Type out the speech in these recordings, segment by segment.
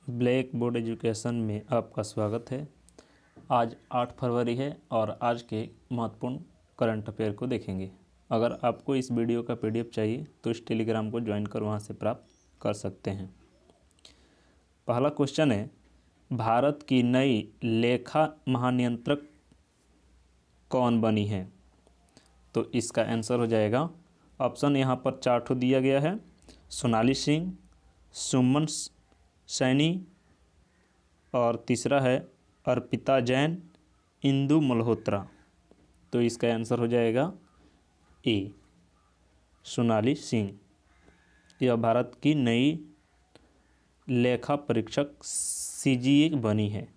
Black board education में आपका स्वागत है। आज 8 फरवरी है और आज के महत्वपूर्ण करंट अफेयर को देखेंगे। अगर आपको इस वीडियो का पीडीएफ चाहिए तो इस टेलीग्राम को ज्वाइन कर वहां से प्राप्त कर सकते हैं। पहला क्वेश्चन है, भारत की नई लेखा महानियंत्रक कौन बनी है? तो इसका आंसर हो जाएगा, ऑप्शन यहाँ पर 4 ठो दिया गया है। सोनाली सिंह, सुमन सैनी और तीसरा है अर्पिता जैन, इंदु मल्होत्रा। तो इसका आंसर हो जाएगा ए, सोनाली सिंह। यह भारत की नई लेखा परीक्षक सीजीए बनी है।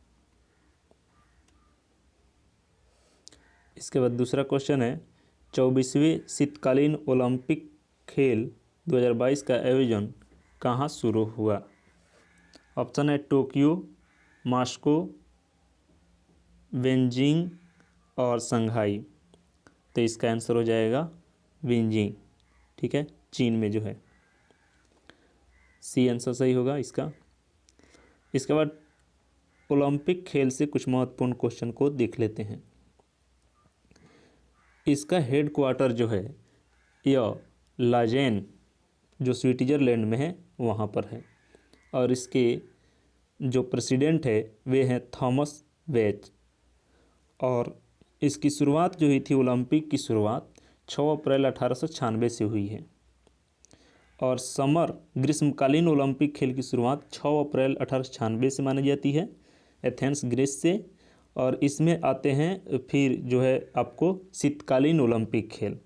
इसके बाद दूसरा क्वेश्चन है, 24वें शीतकालीन ओलंपिक खेल 2022 का आयोजन कहाँ शुरू हुआ? ऑप्शन है टोक्यो, मॉस्को, बेजिंग और शंघाई। तो इसका आंसर हो जाएगा बेजिंग, ठीक है, चीन में जो है। सी आंसर सही होगा इसका। इसके बाद ओलंपिक खेल से कुछ महत्वपूर्ण क्वेश्चन को देख लेते हैं। इसका हेड क्वार्टर जो है यह लाजेन जो स्विट्जरलैंड में है वहाँ पर है और इसके जो प्रेसिडेंट है वे हैं थॉमस बेच। और इसकी शुरुआत जो हुई थी, ओलंपिक की शुरुआत 6 अप्रैल 1896 से हुई है और समर ग्रीष्मकालीन ओलंपिक खेल की शुरुआत 6 अप्रैल 1896 से मानी जाती है एथेंस ग्रीस से। और इसमें आते हैं फिर जो है आपको शीतकालीन ओलंपिक खेल।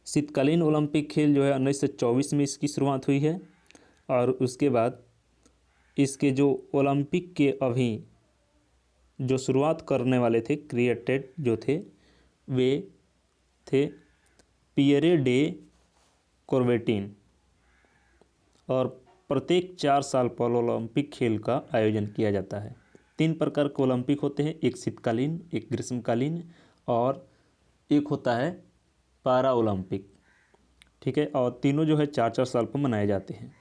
शीतकालीन ओलंपिक खेल जो है 1924 में इसकी शुरुआत हुई है और उसके बाद इसके जो ओलंपिक के अभी जो शुरुआत करने वाले थे, क्रिएटेड जो थे, वे थे पियरे डे कॉर्बेटिन। और प्रत्येक 4 साल पर ओलंपिक खेल का आयोजन किया जाता है। 3 प्रकार के ओलंपिक होते हैं, एक शीतकालीन, एक ग्रीष्मकालीन और एक होता है पारा ओलंपिक, ठीक है। और तीनों जो है 4-4 साल पर मनाए जाते हैं।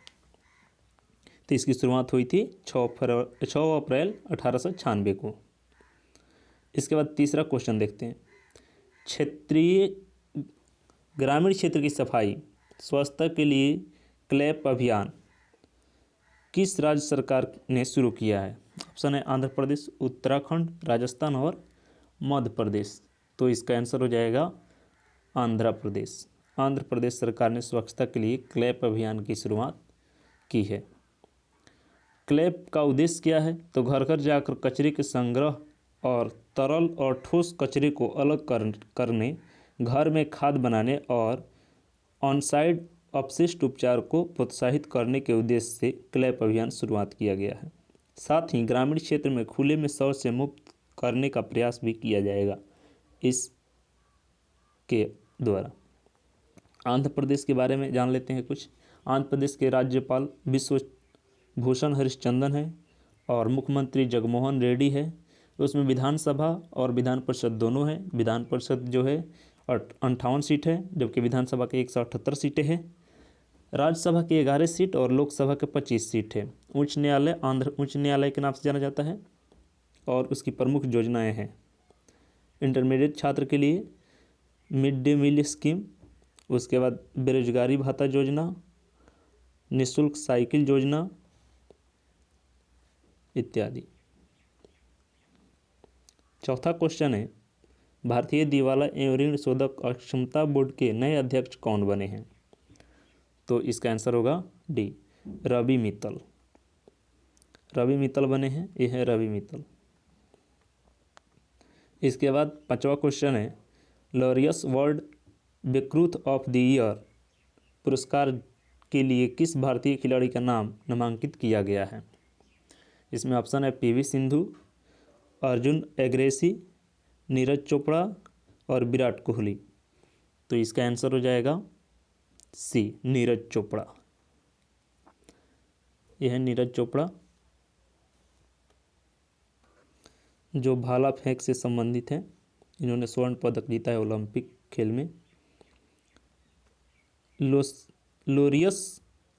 तो इसकी शुरुआत हुई थी 6 अप्रैल 1896 को। इसके बाद तीसरा क्वेश्चन देखते हैं, क्षेत्रीय ग्रामीण क्षेत्र की सफाई स्वच्छता के लिए क्लैप अभियान किस राज्य सरकार ने शुरू किया है? ऑप्शन है आंध्र प्रदेश, उत्तराखंड, राजस्थान और मध्य प्रदेश। तो इसका आंसर हो जाएगा आंध्र प्रदेश। आंध्र प्रदेश सरकार ने स्वच्छता के लिए क्लैप अभियान की शुरुआत की है। क्लैप का उद्देश्य क्या है? तो घर घर जाकर कचरे के संग्रह और तरल और ठोस कचरे को अलग करने, घर में खाद बनाने और ऑनसाइट अपशिष्ट उपचार को प्रोत्साहित करने के उद्देश्य से क्लैप अभियान शुरुआत किया गया है। साथ ही ग्रामीण क्षेत्र में खुले में शौच से मुक्त करने का प्रयास भी किया जाएगा इसके द्वारा। आंध्र प्रदेश के बारे में जान लेते हैं कुछ। आंध्र प्रदेश के राज्यपाल विश्व भूषण हरिश्चंद्रन है और मुख्यमंत्री जगनमोहन रेड्डी है। उसमें विधानसभा और विधान परिषद दोनों हैं। विधान परिषद जो है 58 सीट है, जबकि विधानसभा के 178 सीटें हैं। राज्यसभा की 11 सीट और लोकसभा के 25 सीट है। उच्च न्यायालय आंध्र उच्च न्यायालय के नाम से जाना जाता है और उसकी प्रमुख योजनाएं हैं इंटरमीडिएट छात्र के लिए मिड डे मील स्कीम, उसके बाद बेरोजगारी भत्ता योजना, निःशुल्क साइकिल योजना इत्यादि। चौथा क्वेश्चन है, भारतीय दिवाला एवं ऋण शोधक अक्षमता बोर्ड के नए अध्यक्ष कौन बने हैं? तो इसका आंसर होगा डी, रवि मित्तल। रवि मित्तल बने हैं, ये है रवि मित्तल। इसके बाद 5वां क्वेश्चन है, लॉरियस वर्ल्ड बेक्रूथ ऑफ द ईयर पुरस्कार के लिए किस भारतीय खिलाड़ी का नाम नामांकित किया गया है? इसमें ऑप्शन है पीवी सिंधु, अर्जुन एग्रेसी, नीरज चोपड़ा और विराट कोहली। तो इसका आंसर हो जाएगा सी, नीरज चोपड़ा। यह है नीरज चोपड़ा जो भाला फेंक से संबंधित है। इन्होंने स्वर्ण पदक जीता है ओलंपिक खेल में। लोरियस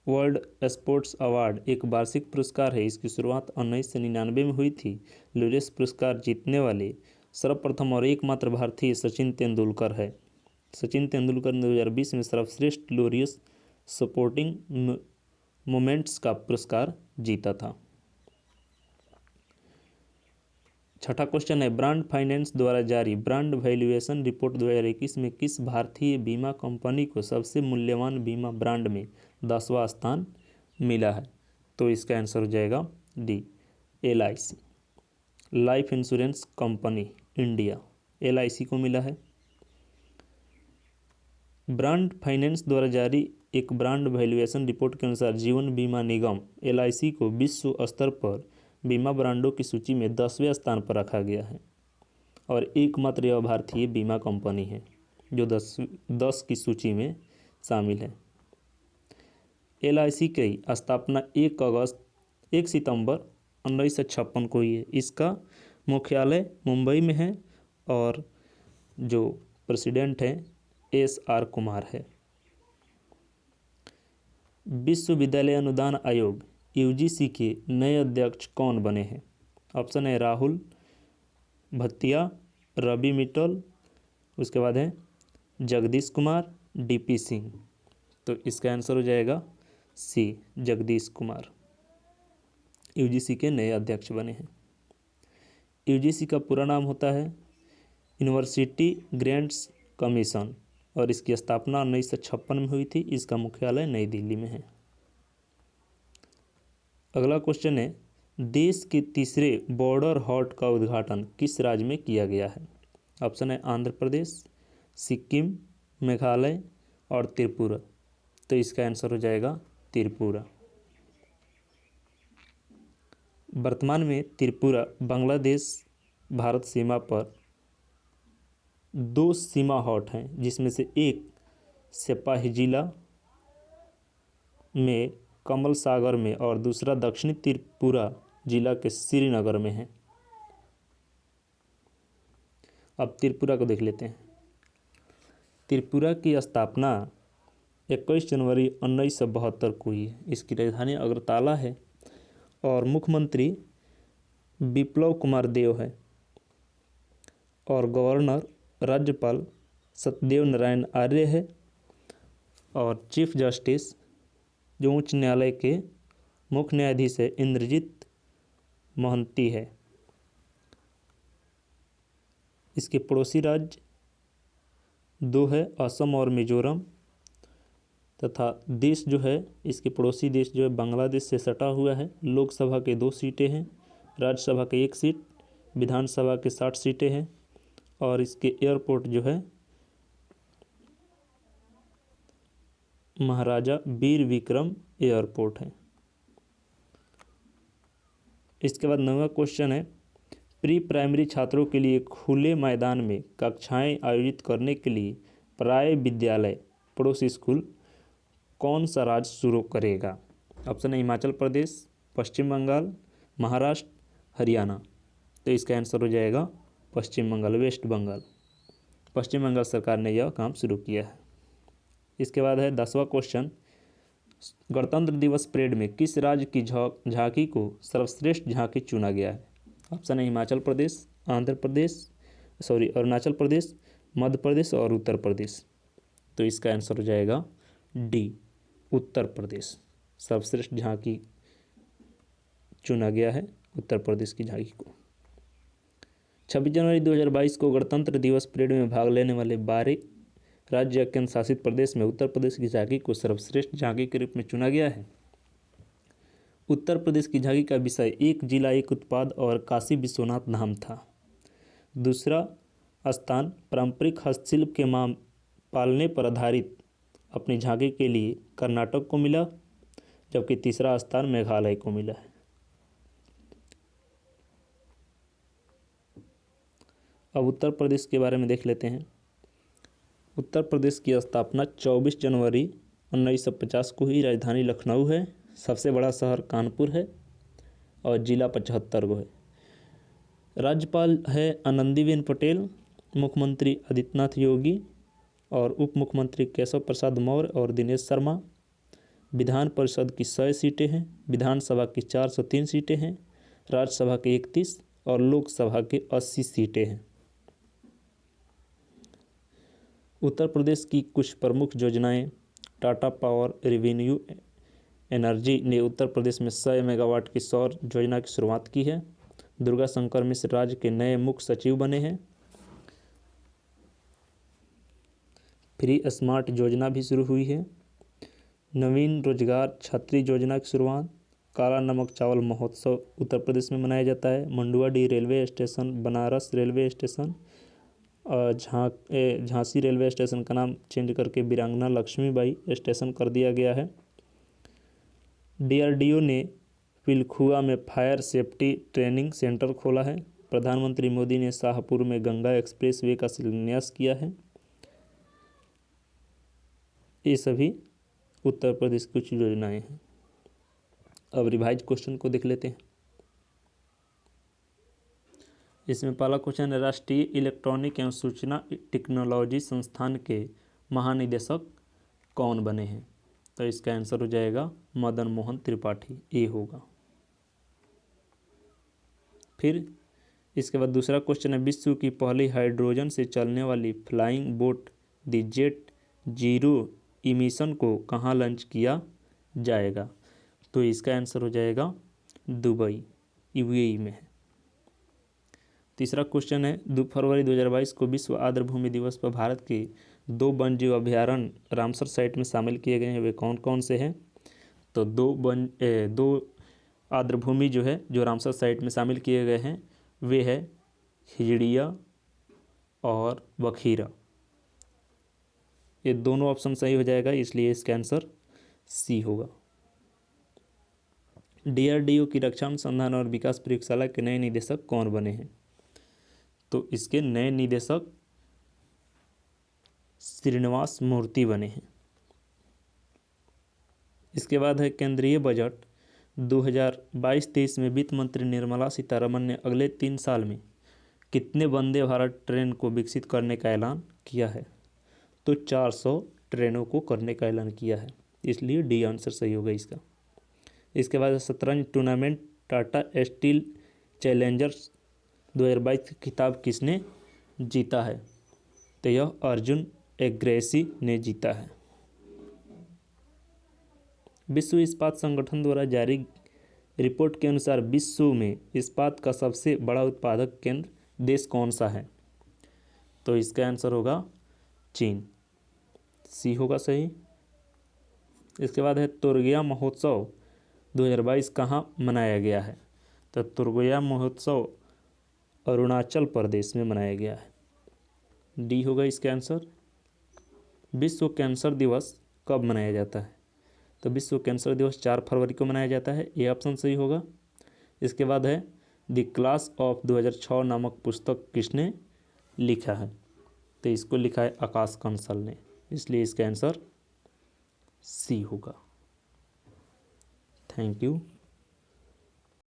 वर्ल्ड स्पोर्ट्स अवार्ड एक वार्षिक पुरस्कार है। इसकी शुरुआत 1999 में हुई थी। लॉरेंस पुरस्कार जीतने वाले सर्वप्रथम और एकमात्र भारतीय सचिन तेंदुलकर है। सचिन तेंदुलकर ने 2020 में सर्वश्रेष्ठ लॉरेंस सपोर्टिंग मोमेंट्स का पुरस्कार जीता था। छठा क्वेश्चन है, ब्रांड फाइनेंस द्वारा जारी ब्रांड वैल्यूएशन रिपोर्ट 2021 में किस भारतीय बीमा कंपनी को सबसे मूल्यवान बीमा ब्रांड में 10वां स्थान मिला है? तो इसका आंसर हो जाएगा D, LIC, life insurance company India, LIC को मिला है। ब्रांड फाइनेंस द्वारा जारी एक ब्रांड वैल्यूएशन रिपोर्ट के अनुसार जीवन बीमा निगम LIC को विश्व स्तर पर बीमा ब्रांडों की सूची में 10वें स्थान पर रखा गया है और एकमात्र यह भारतीय बीमा कंपनी है जो 10 की सूची में शामिल है। LIC की स्थापना 1 सितंबर 1956 को हुई है। इसका मुख्यालय मुंबई में है और जो प्रेसिडेंट हैं SR कुमार है। विश्वविद्यालय अनुदान आयोग UGC के नए अध्यक्ष कौन बने हैं? ऑप्शन है राहुल भत्तिया, रवि मित्तल, उसके बाद है जगदीश कुमार, DP सिंह। तो इसका आंसर हो जाएगा C, जगदीश कुमार UGC के नए अध्यक्ष बने हैं। UGC का पूरा नाम होता है यूनिवर्सिटी ग्रांट्स कमीशन और इसकी स्थापना 1956 में हुई थी। इसका मुख्यालय नई दिल्ली में है। अगला क्वेश्चन है, देश के तीसरे बॉर्डर हाट का उद्घाटन किस राज्य में किया गया है? ऑप्शन है आंध्र प्रदेश, सिक्किम, मेघालय और त्रिपुरा। तो इसका आंसर हो जाएगा त्रिपुरा। वर्तमान में त्रिपुरा बांग्लादेश भारत सीमा पर 2 सीमा हाट हैं, जिसमें से एक सिपाहीजिला में कमल सागर में और दूसरा दक्षिणी त्रिपुरा जिला के श्रीनगर में है। अब त्रिपुरा को देख लेते हैं। त्रिपुरा की स्थापना 21 जनवरी 1972 को हुई है। इसकी राजधानी अगरतला है और मुख्यमंत्री बिप्लब कुमार देव है और गवर्नर राज्यपाल सत्यदेव नारायण आर्य है और चीफ जस्टिस जो उच्च न्यायालय के मुख्य न्यायाधीश है इंद्रजीत महंती है। इसके पड़ोसी राज्य 2 है, असम और मिजोरम, तथा देश जो है इसके पड़ोसी देश जो है बांग्लादेश से सटा हुआ है। लोकसभा के 2 सीटें हैं, राज्यसभा के 1 सीट, विधानसभा के 60 सीटें हैं और इसके एयरपोर्ट जो है महाराजा वीर विक्रम एयरपोर्ट है। इसके बाद 9वां क्वेश्चन है, प्री प्राइमरी छात्रों के लिए खुले मैदान में कक्षाएं आयोजित करने के लिए प्राय विद्यालय पड़ोसी स्कूल कौन सा राज्य शुरू करेगा? ऑप्शन है हिमाचल प्रदेश, पश्चिम बंगाल, महाराष्ट्र, हरियाणा। तो इसका आंसर हो जाएगा पश्चिम बंगाल, वेस्ट बंगाल। पश्चिम बंगाल सरकार ने यह काम शुरू किया है। इसके बाद है 10वां क्वेश्चन, गणतंत्र दिवस परेड में किस राज्य की झांकी को सर्वश्रेष्ठ झांकी चुना गया है? ऑप्शन है हिमाचल प्रदेश, अरुणाचल प्रदेश, मध्य प्रदेश और उत्तर प्रदेश। तो इसका आंसर हो जाएगा डी, उत्तर प्रदेश। सर्वश्रेष्ठ झांकी चुना गया है उत्तर प्रदेश की झांकी को। 26 जनवरी 2022 को गणतंत्र दिवस परेड में भाग लेने वाले 12 राज्य केंद्र शासित प्रदेश में उत्तर प्रदेश की झांकी को सर्वश्रेष्ठ झांकी के रूप में चुना गया है। उत्तर प्रदेश की झांकी का विषय एक जिला एक उत्पाद और काशी विश्वनाथ धाम था। दूसरा स्थान पारंपरिक हस्तशिल्प के पालने पर आधारित अपनी झांकी के लिए कर्नाटक को मिला, जबकि तीसरा स्थान मेघालय को मिला है। अब उत्तर प्रदेश के बारे में देख लेते हैं। उत्तर प्रदेश की स्थापना 24 जनवरी 1950 को हुई। राजधानी लखनऊ है, सबसे बड़ा शहर कानपुर है और जिला 75 गो है। राज्यपाल है आनंदीबेन पटेल, मुख्यमंत्री आदित्यनाथ योगी और उप मुख्यमंत्री केशव प्रसाद मौर्य और दिनेश शर्मा। विधान परिषद की 100 सीटें हैं, विधानसभा की 403 सीटें हैं, राज्यसभा के 31 और लोकसभा के 80 सीटें हैं। उत्तर प्रदेश की कुछ प्रमुख योजनाएं। टाटा पावर रिन्यूएबल एनर्जी ने उत्तर प्रदेश में 100 मेगावाट की सौर योजना की शुरुआत की है। दुर्गा शंकर मिश्र राज्य के नए मुख्य सचिव बने हैं। फ्री स्मार्ट योजना भी शुरू हुई है। नवीन रोजगार छतरी योजना की शुरुआत। काला नमक चावल महोत्सव उत्तर प्रदेश में मनाया जाता है। Manduadih railway station, Banaras railway station और झांसी रेलवे स्टेशन का नाम चेंज करके वीरांगना लक्ष्मीबाई स्टेशन कर दिया गया है। DRDO ने पिलखुआ में फायर सेफ्टी ट्रेनिंग सेंटर खोला है। प्रधानमंत्री मोदी ने शाहपुर में गंगा एक्सप्रेस वे का शिलान्यास किया है। ये सभी उत्तर प्रदेश की कुछ योजनाएं हैं। अब रिवाइज क्वेश्चन को देख लेते हैं। इसमें पहला क्वेश्चन है, राष्ट्रीय इलेक्ट्रॉनिक एवं सूचना टेक्नोलॉजी संस्थान के महानिदेशक कौन बने हैं? तो इसका आंसर हो जाएगा मदन मोहन त्रिपाठी, ये होगा। फिर इसके बाद दूसरा क्वेश्चन है, विश्व की पहली हाइड्रोजन से चलने वाली flying boat the jet zero emission को कहाँ लॉन्च किया जाएगा? तो इसका आंसर हो जाएगा दुबई, UAE में है। तीसरा क्वेश्चन है, 2 फरवरी 2022 को विश्व आर्द्रभूमि दिवस पर भारत के 2 वन्यजीव अभ्यारण्य रामसर साइट में शामिल किए गए हैं, वे कौन कौन से हैं? तो 2 आर्द्रभूमि जो है जो रामसर साइट में शामिल किए गए हैं वे है हिजड़िया और बखीरा। ये दोनों ऑप्शन सही हो जाएगा, इसलिए इसका आंसर सी होगा। DRDO की रक्षा अनुसंधान और विकास प्रयोगशाला के नए निदेशक कौन बने हैं? तो इसके नए निदेशक श्रीनिवास मूर्ति बने हैं। इसके बाद है, केंद्रीय बजट 2022-23 में वित्त मंत्री निर्मला सीतारमण ने अगले 3 साल में कितने वंदे भारत ट्रेन को विकसित करने का ऐलान किया है? तो 400 ट्रेनों को करने का ऐलान किया है, इसलिए डी आंसर सही होगा इसका। इसके बाद शतरंज टूर्नामेंट टाटा स्टील चैलेंजर्स 2022 का खिताब किसने जीता है? तो यह अर्जुन एग्रेसी ने जीता है। विश्व इस्पात संगठन द्वारा जारी रिपोर्ट के अनुसार विश्व में इस्पात का सबसे बड़ा उत्पादक केंद्र देश कौन सा है? तो इसका आंसर होगा चीन, सी होगा सही। इसके बाद है, तुरगया महोत्सव 2022 कहाँ मनाया गया है? तो तुरगया महोत्सव अरुणाचल प्रदेश में मनाया गया है, डी होगा इसका आंसर। विश्व कैंसर दिवस कब मनाया जाता है? तो विश्व कैंसर दिवस 4 फरवरी को मनाया जाता है, ये ऑप्शन सही होगा। इसके बाद है, द क्लास ऑफ 2006 नामक पुस्तक किसने लिखा है? तो इसको लिखा है आकाश कंसल ने, इसलिए इसका आंसर सी होगा। Thank you.